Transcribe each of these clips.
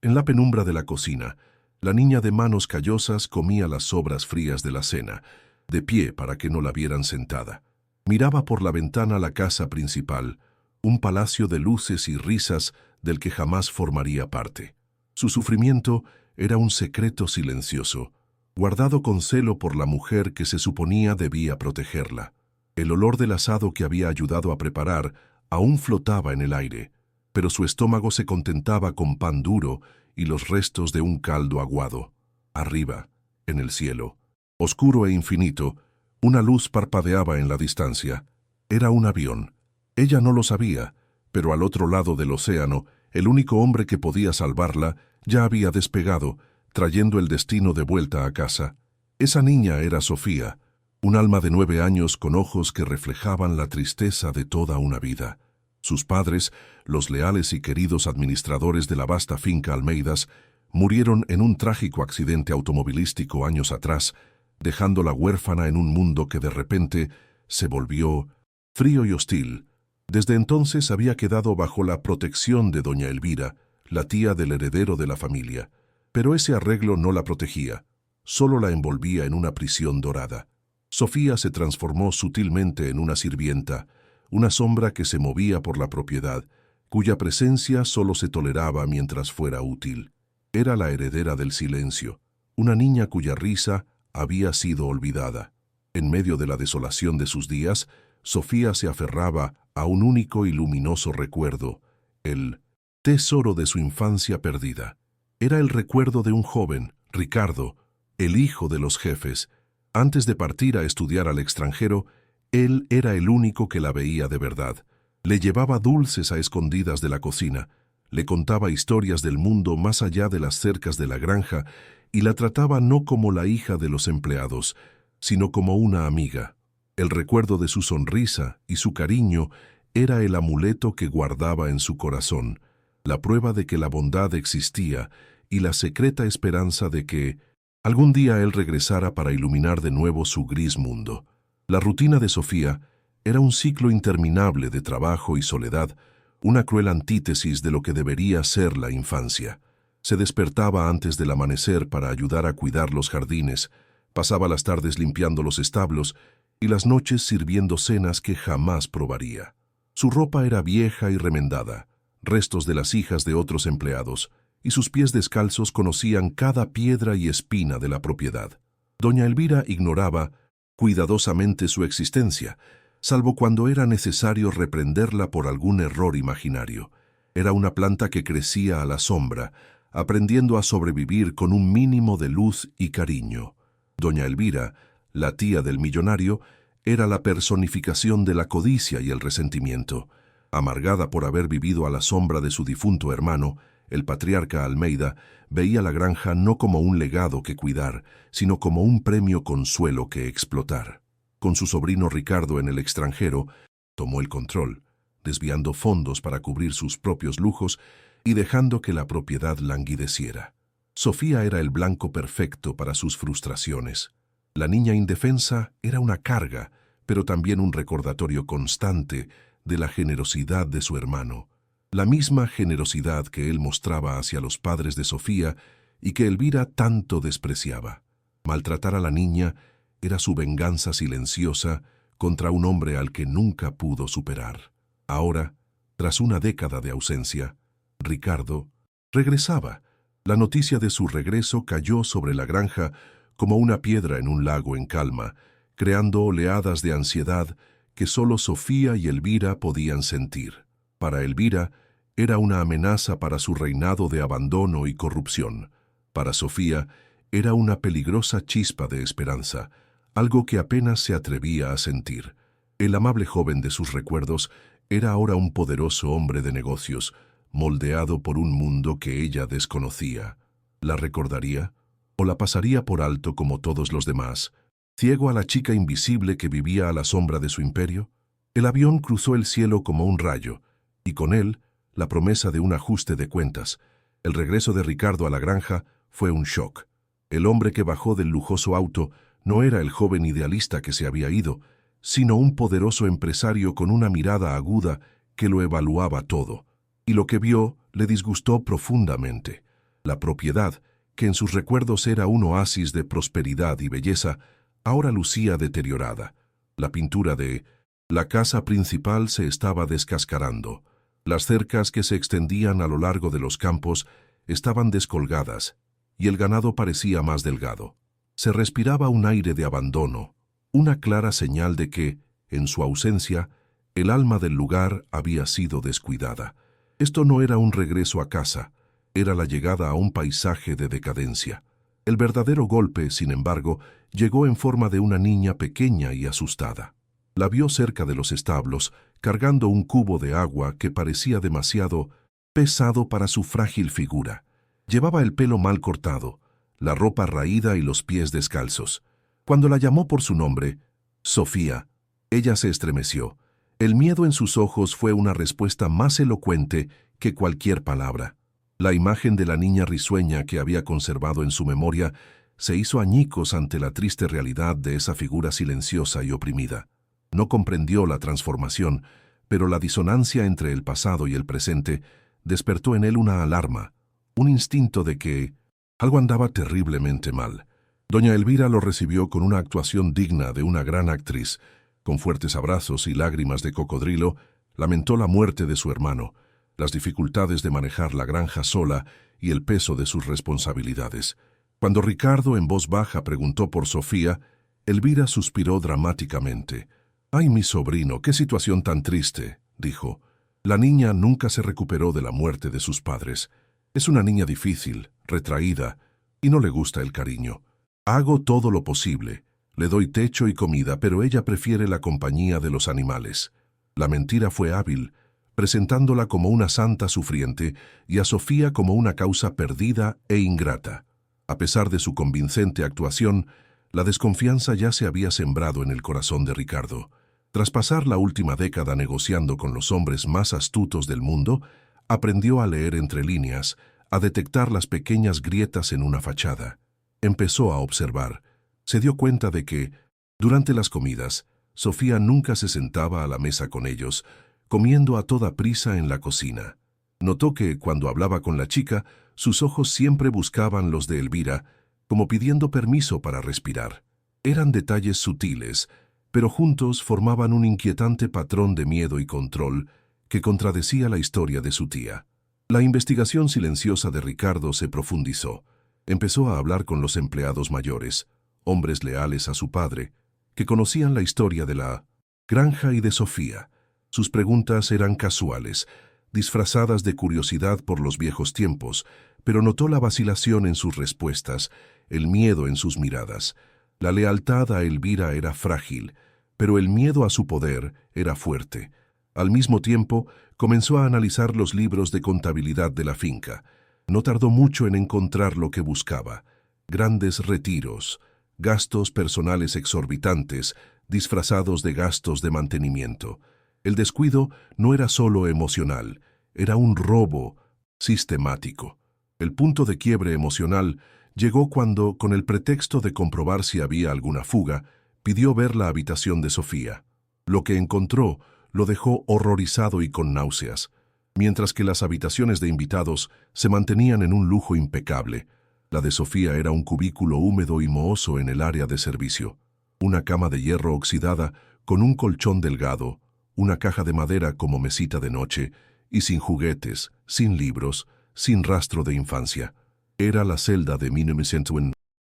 En la penumbra de la cocina, la niña de manos callosas comía las sobras frías de la cena, de pie para que no la vieran sentada. Miraba por la ventana la casa principal, un palacio de luces y risas del que jamás formaría parte. Su sufrimiento era un secreto silencioso, guardado con celo por la mujer que se suponía debía protegerla. El olor del asado que había ayudado a preparar aún flotaba en el aire, pero su estómago se contentaba con pan duro y los restos de un caldo aguado. Arriba, en el cielo, oscuro e infinito, una luz parpadeaba en la distancia. Era un avión. Ella no lo sabía, pero al otro lado del océano, el único hombre que podía salvarla ya había despegado, trayendo el destino de vuelta a casa. Esa niña era Sofía, un alma de 9 años con ojos que reflejaban la tristeza de toda una vida. Sus padres, los leales y queridos administradores de la vasta finca Almeidas, murieron en un trágico accidente automovilístico años atrás, dejándola huérfana en un mundo que de repente se volvió frío y hostil. Desde entonces había quedado bajo la protección de doña Elvira, la tía del heredero de la familia. Pero ese arreglo no la protegía, solo la envolvía en una prisión dorada. Sofía se transformó sutilmente en una sirvienta, una sombra que se movía por la propiedad, cuya presencia solo se toleraba mientras fuera útil. Era la heredera del silencio, una niña cuya risa había sido olvidada. En medio de la desolación de sus días, Sofía se aferraba a un único y luminoso recuerdo, el tesoro de su infancia perdida. Era el recuerdo de un joven, Ricardo, el hijo de los jefes. Antes de partir a estudiar al extranjero, él era el único que la veía de verdad. Le llevaba dulces a escondidas de la cocina, le contaba historias del mundo más allá de las cercas de la granja y la trataba no como la hija de los empleados, sino como una amiga. El recuerdo de su sonrisa y su cariño era el amuleto que guardaba en su corazón, la prueba de que la bondad existía y la secreta esperanza de que algún día él regresara para iluminar de nuevo su gris mundo. La rutina de Sofía era un ciclo interminable de trabajo y soledad, una cruel antítesis de lo que debería ser la infancia. Se despertaba antes del amanecer para ayudar a cuidar los jardines, pasaba las tardes limpiando los establos y las noches sirviendo cenas que jamás probaría. Su ropa era vieja y remendada, restos de las hijas de otros empleados, y sus pies descalzos conocían cada piedra y espina de la propiedad. Doña Elvira ignoraba cuidadosamente su existencia, salvo cuando era necesario reprenderla por algún error imaginario. Era una planta que crecía a la sombra, aprendiendo a sobrevivir con un mínimo de luz y cariño. Doña Elvira, la tía del millonario, era la personificación de la codicia y el resentimiento. Amargada por haber vivido a la sombra de su difunto hermano, el patriarca Almeida veía la granja no como un legado que cuidar, sino como un premio consuelo que explotar. Con su sobrino Ricardo en el extranjero, tomó el control, desviando fondos para cubrir sus propios lujos y dejando que la propiedad languideciera. Sofía era el blanco perfecto para sus frustraciones. La niña indefensa era una carga, pero también un recordatorio constante de la generosidad de su hermano. La misma generosidad que él mostraba hacia los padres de Sofía y que Elvira tanto despreciaba. Maltratar a la niña era su venganza silenciosa contra un hombre al que nunca pudo superar. Ahora, tras una década de ausencia, Ricardo regresaba. La noticia de su regreso cayó sobre la granja como una piedra en un lago en calma, creando oleadas de ansiedad que solo Sofía y Elvira podían sentir. Para Elvira, era una amenaza para su reinado de abandono y corrupción. Para Sofía, era una peligrosa chispa de esperanza, algo que apenas se atrevía a sentir. El amable joven de sus recuerdos era ahora un poderoso hombre de negocios, moldeado por un mundo que ella desconocía. ¿La recordaría? ¿O la pasaría por alto como todos los demás, ciego a la chica invisible que vivía a la sombra de su imperio? El avión cruzó el cielo como un rayo, y con él, la promesa de un ajuste de cuentas. El regreso de Ricardo a la granja fue un shock. El hombre que bajó del lujoso auto no era el joven idealista que se había ido, sino un poderoso empresario con una mirada aguda que lo evaluaba todo. Y lo que vio le disgustó profundamente. La propiedad, que en sus recuerdos era un oasis de prosperidad y belleza, ahora lucía deteriorada. La pintura de la casa principal se estaba descascarando. Las cercas que se extendían a lo largo de los campos estaban descolgadas, y el ganado parecía más delgado. Se respiraba un aire de abandono, una clara señal de que, en su ausencia, el alma del lugar había sido descuidada. Esto no era un regreso a casa, era la llegada a un paisaje de decadencia. El verdadero golpe, sin embargo, llegó en forma de una niña pequeña y asustada. La vio cerca de los establos, cargando un cubo de agua que parecía demasiado pesado para su frágil figura. Llevaba el pelo mal cortado, la ropa raída y los pies descalzos. Cuando la llamó por su nombre, Sofía, ella se estremeció. El miedo en sus ojos fue una respuesta más elocuente que cualquier palabra. La imagen de la niña risueña que había conservado en su memoria se hizo añicos ante la triste realidad de esa figura silenciosa y oprimida. No comprendió la transformación, pero la disonancia entre el pasado y el presente despertó en él una alarma, un instinto de que algo andaba terriblemente mal. Doña Elvira lo recibió con una actuación digna de una gran actriz. Con fuertes abrazos y lágrimas de cocodrilo, lamentó la muerte de su hermano, las dificultades de manejar la granja sola y el peso de sus responsabilidades. Cuando Ricardo en voz baja preguntó por Sofía, Elvira suspiró dramáticamente. «Ay, mi sobrino, qué situación tan triste», dijo. «La niña nunca se recuperó de la muerte de sus padres. Es una niña difícil, retraída, y no le gusta el cariño. Hago todo lo posible. Le doy techo y comida, pero ella prefiere la compañía de los animales». La mentira fue hábil, presentándola como una santa sufriente y a Sofía como una causa perdida e ingrata. A pesar de su convincente actuación, la desconfianza ya se había sembrado en el corazón de Ricardo. Tras pasar la última década negociando con los hombres más astutos del mundo, aprendió a leer entre líneas, a detectar las pequeñas grietas en una fachada. Empezó a observar. Se dio cuenta de que, durante las comidas, Sofía nunca se sentaba a la mesa con ellos, comiendo a toda prisa en la cocina. Notó que, cuando hablaba con la chica, sus ojos siempre buscaban los de Elvira, como pidiendo permiso para respirar. Eran detalles sutiles, pero juntos formaban un inquietante patrón de miedo y control que contradecía la historia de su tía. La investigación silenciosa de Ricardo se profundizó. Empezó a hablar con los empleados mayores, hombres leales a su padre, que conocían la historia de la granja y de Sofía. Sus preguntas eran casuales, disfrazadas de curiosidad por los viejos tiempos, pero notó la vacilación en sus respuestas, el miedo en sus miradas. La lealtad a Elvira era frágil, pero el miedo a su poder era fuerte. Al mismo tiempo, comenzó a analizar los libros de contabilidad de la finca. No tardó mucho en encontrar lo que buscaba: grandes retiros, gastos personales exorbitantes, disfrazados de gastos de mantenimiento. El descuido no era solo emocional, era un robo sistemático. El punto de quiebre emocional llegó cuando, con el pretexto de comprobar si había alguna fuga, pidió ver la habitación de Sofía. Lo que encontró lo dejó horrorizado y con náuseas. Mientras que las habitaciones de invitados se mantenían en un lujo impecable, la de Sofía era un cubículo húmedo y mohoso en el área de servicio. Una cama de hierro oxidada con un colchón delgado, una caja de madera como mesita de noche, y sin juguetes, sin libros, sin rastro de infancia. Era la celda de Minnemisentuen,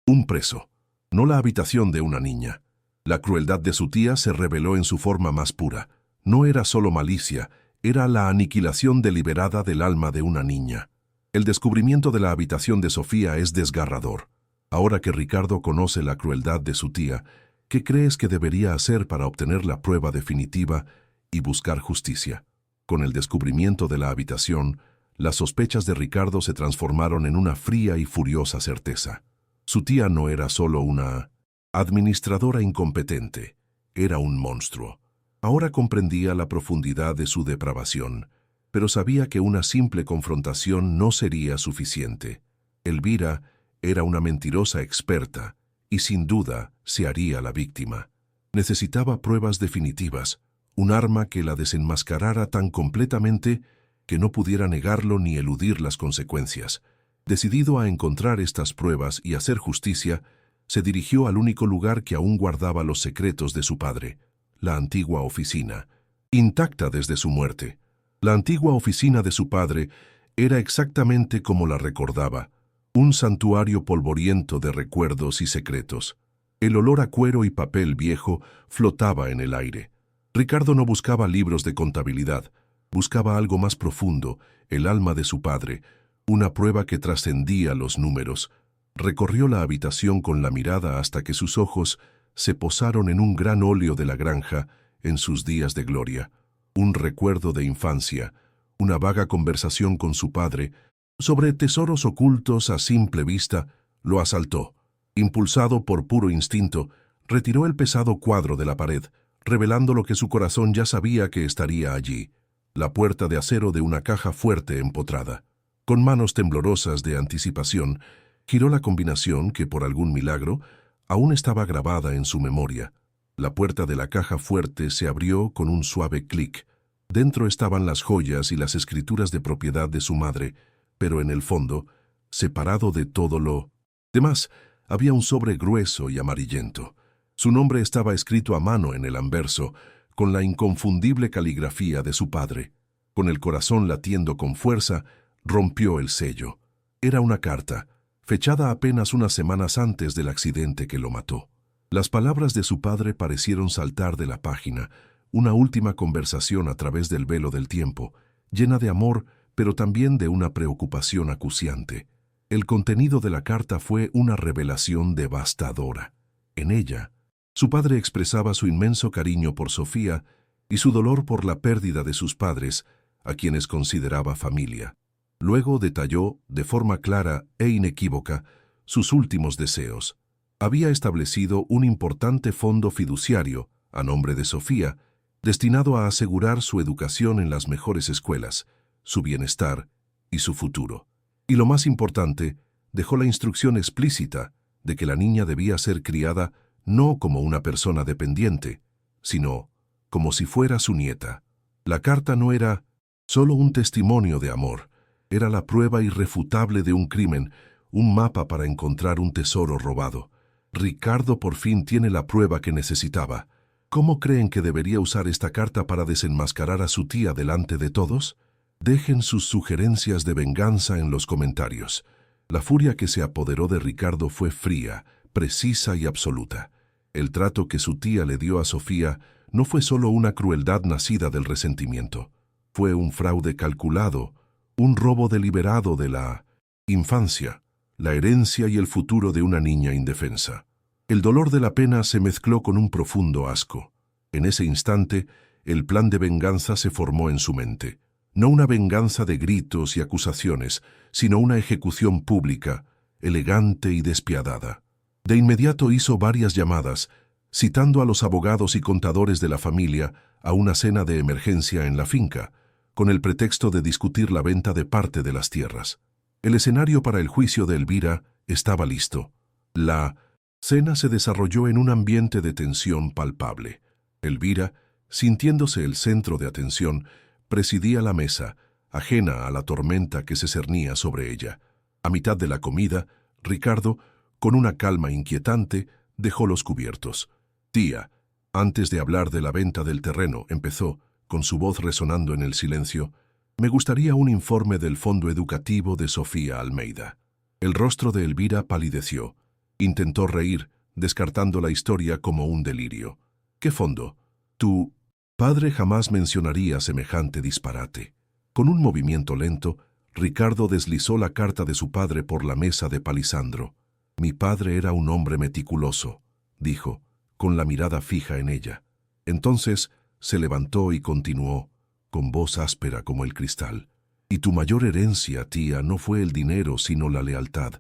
un preso, no la habitación de una niña. La crueldad de su tía se reveló en su forma más pura. No era solo malicia, era la aniquilación deliberada del alma de una niña. El descubrimiento de la habitación de Sofía es desgarrador. Ahora que Ricardo conoce la crueldad de su tía, ¿qué crees que debería hacer para obtener la prueba definitiva y buscar justicia? Con el descubrimiento de la habitación, las sospechas de Ricardo se transformaron en una fría y furiosa certeza. Su tía no era solo una administradora incompetente, era un monstruo. Ahora comprendía la profundidad de su depravación, pero sabía que una simple confrontación no sería suficiente. Elvira era una mentirosa experta y sin duda se haría la víctima. Necesitaba pruebas definitivas, un arma que la desenmascarara tan completamente que no pudiera negarlo ni eludir las consecuencias. Decidido a encontrar estas pruebas y hacer justicia, se dirigió al único lugar que aún guardaba los secretos de su padre, la antigua oficina, intacta desde su muerte. La antigua oficina de su padre era exactamente como la recordaba, un santuario polvoriento de recuerdos y secretos. El olor a cuero y papel viejo flotaba en el aire. Ricardo no buscaba libros de contabilidad, buscaba algo más profundo, el alma de su padre, una prueba que trascendía los números. Recorrió la habitación con la mirada hasta que sus ojos se posaron en un gran óleo de la granja en sus días de gloria. Un recuerdo de infancia, una vaga conversación con su padre sobre tesoros ocultos a simple vista, lo asaltó. Impulsado por puro instinto, retiró el pesado cuadro de la pared, revelando lo que su corazón ya sabía que estaría allí, la puerta de acero de una caja fuerte empotrada. Con manos temblorosas de anticipación, giró la combinación que, por algún milagro, aún estaba grabada en su memoria. La puerta de la caja fuerte se abrió con un suave clic. Dentro estaban las joyas y las escrituras de propiedad de su madre, pero en el fondo, separado de todo lo demás, había un sobre grueso y amarillento. Su nombre estaba escrito a mano en el anverso, con la inconfundible caligrafía de su padre. Con el corazón latiendo con fuerza, rompió el sello. Era una carta, fechada apenas unas semanas antes del accidente que lo mató. Las palabras de su padre parecieron saltar de la página, una última conversación a través del velo del tiempo, llena de amor, pero también de una preocupación acuciante. El contenido de la carta fue una revelación devastadora. En ella, su padre expresaba su inmenso cariño por Sofía y su dolor por la pérdida de sus padres, a quienes consideraba familia. Luego detalló, de forma clara e inequívoca, sus últimos deseos. Había establecido un importante fondo fiduciario, a nombre de Sofía, destinado a asegurar su educación en las mejores escuelas, su bienestar y su futuro. Y lo más importante, dejó la instrucción explícita de que la niña debía ser criada no como una persona dependiente, sino como si fuera su nieta. La carta no era solo un testimonio de amor, era la prueba irrefutable de un crimen, un mapa para encontrar un tesoro robado. Ricardo por fin tiene la prueba que necesitaba. ¿Cómo creen que debería usar esta carta para desenmascarar a su tía delante de todos? Dejen sus sugerencias de venganza en los comentarios. La furia que se apoderó de Ricardo fue fría, precisa y absoluta. El trato que su tía le dio a Sofía no fue solo una crueldad nacida del resentimiento. Fue un fraude calculado, un robo deliberado de la infancia, la herencia y el futuro de una niña indefensa. El dolor de la pena se mezcló con un profundo asco. En ese instante, el plan de venganza se formó en su mente. No una venganza de gritos y acusaciones, sino una ejecución pública, elegante y despiadada. De inmediato hizo varias llamadas, citando a los abogados y contadores de la familia a una cena de emergencia en la finca, con el pretexto de discutir la venta de parte de las tierras. El escenario para el juicio de Elvira estaba listo. La cena se desarrolló en un ambiente de tensión palpable. Elvira, sintiéndose el centro de atención, presidía la mesa, ajena a la tormenta que se cernía sobre ella. A mitad de la comida, Ricardo, con una calma inquietante, dejó los cubiertos. «Tía», antes de hablar de la venta del terreno, empezó, con su voz resonando en el silencio, «me gustaría un informe del fondo educativo de Sofía Almeida». El rostro de Elvira palideció. Intentó reír, descartando la historia como un delirio. «¿Qué fondo? Tu padre jamás mencionaría semejante disparate». Con un movimiento lento, Ricardo deslizó la carta de su padre por la mesa de Palisandro. «Mi padre era un hombre meticuloso», dijo, con la mirada fija en ella. Entonces se levantó y continuó, con voz áspera como el cristal. «Y tu mayor herencia, tía, no fue el dinero, sino la lealtad,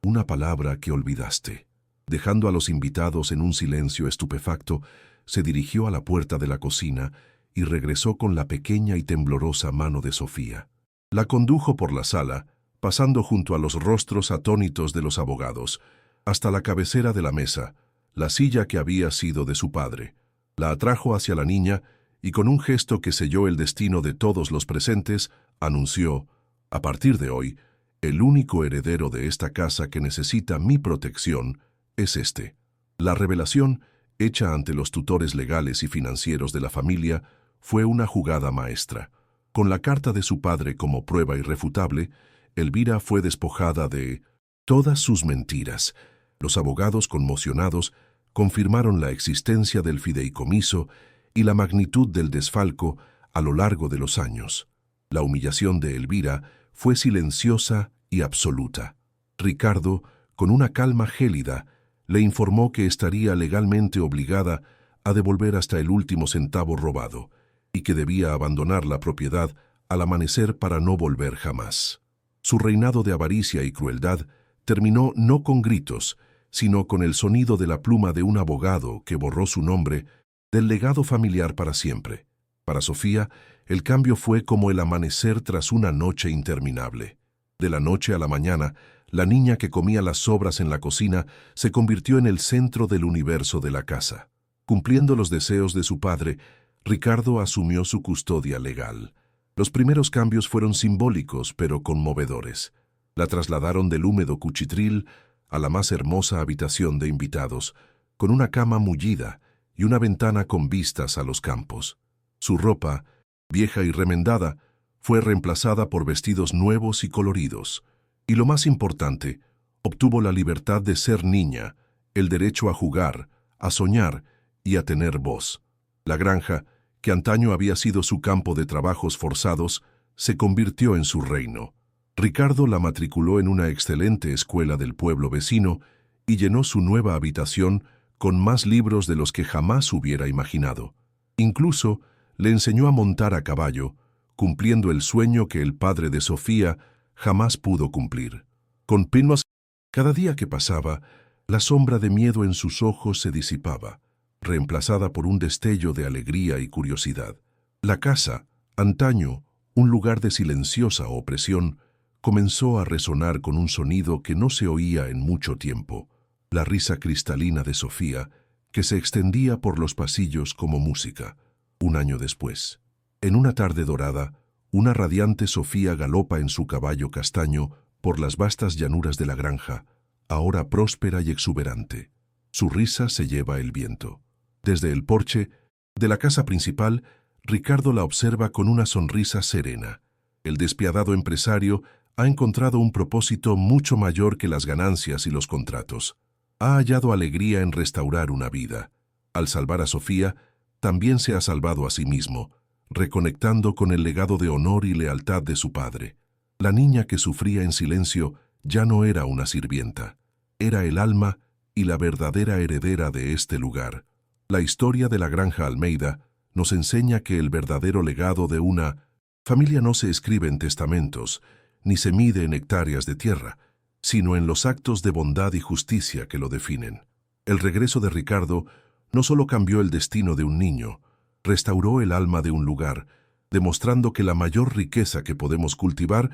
una palabra que olvidaste». Dejando a los invitados en un silencio estupefacto, se dirigió a la puerta de la cocina y regresó con la pequeña y temblorosa mano de Sofía. La condujo por la sala, pasando junto a los rostros atónitos de los abogados, hasta la cabecera de la mesa, la silla que había sido de su padre. La atrajo hacia la niña y con un gesto que selló el destino de todos los presentes, anunció, «A partir de hoy, El único heredero de esta casa que necesita mi protección es este. La revelación, hecha ante los tutores legales y financieros de la familia, fue una jugada maestra. Con la carta de su padre como prueba irrefutable, Elvira fue despojada de todas sus mentiras. Los abogados, conmocionados, confirmaron la existencia del fideicomiso y la magnitud del desfalco a lo largo de los años. La humillación de Elvira fue silenciosa y absoluta. Ricardo, con una calma gélida, le informó que estaría legalmente obligada a devolver hasta el último centavo robado y que debía abandonar la propiedad al amanecer para no volver jamás. Su reinado de avaricia y crueldad terminó no con gritos, sino con el sonido de la pluma de un abogado que borró su nombre del legado familiar para siempre. Para Sofía, el cambio fue como el amanecer tras una noche interminable. De la noche a la mañana, la niña que comía las sobras en la cocina se convirtió en el centro del universo de la casa. Cumpliendo los deseos de su padre, Ricardo asumió su custodia legal. Los primeros cambios fueron simbólicos pero conmovedores. La trasladaron del húmedo cuchitril a la más hermosa habitación de invitados, con una cama mullida y una ventana con vistas a los campos. Su ropa, vieja y remendada, fue reemplazada por vestidos nuevos y coloridos. Y lo más importante, obtuvo la libertad de ser niña, el derecho a jugar, a soñar y a tener voz. La granja, que antaño había sido su campo de trabajos forzados, se convirtió en su reino. Ricardo la matriculó en una excelente escuela del pueblo vecino y llenó su nueva habitación con más libros de los que jamás hubiera imaginado. Incluso le enseñó a montar a caballo, cumpliendo el sueño que el padre de Sofía jamás pudo cumplir. Con Pinmas, cada día que pasaba, la sombra de miedo en sus ojos se disipaba, reemplazada por un destello de alegría y curiosidad. La casa, antaño un lugar de silenciosa opresión, comenzó a resonar con un sonido que no se oía en mucho tiempo, la risa cristalina de Sofía, que se extendía por los pasillos como música. Un año después, en una tarde dorada, una radiante Sofía galopa en su caballo castaño por las vastas llanuras de la granja, ahora próspera y exuberante. Su risa se lleva el viento. Desde el porche de la casa principal, Ricardo la observa con una sonrisa serena. El despiadado empresario ha encontrado un propósito mucho mayor que las ganancias y los contratos. Ha hallado alegría en restaurar una vida. Al salvar a Sofía, también se ha salvado a sí mismo, reconectando con el legado de honor y lealtad de su padre. La niña que sufría en silencio ya no era una sirvienta. Era el alma y la verdadera heredera de este lugar. La historia de la Granja Almeida nos enseña que el verdadero legado de una familia no se escribe en testamentos, ni se mide en hectáreas de tierra, sino en los actos de bondad y justicia que lo definen. El regreso de Ricardo no solo cambió el destino de un niño, restauró el alma de un lugar, demostrando que la mayor riqueza que podemos cultivar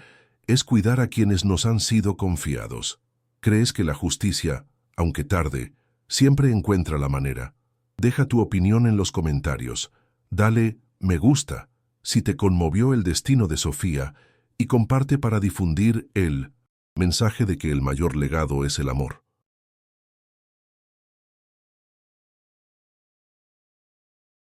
es cuidar a quienes nos han sido confiados. ¿Crees que la justicia, aunque tarde, siempre encuentra la manera? Deja tu opinión en los comentarios. Dale me gusta si te conmovió el destino de Sofía y comparte para difundir el mensaje de que el mayor legado es el amor.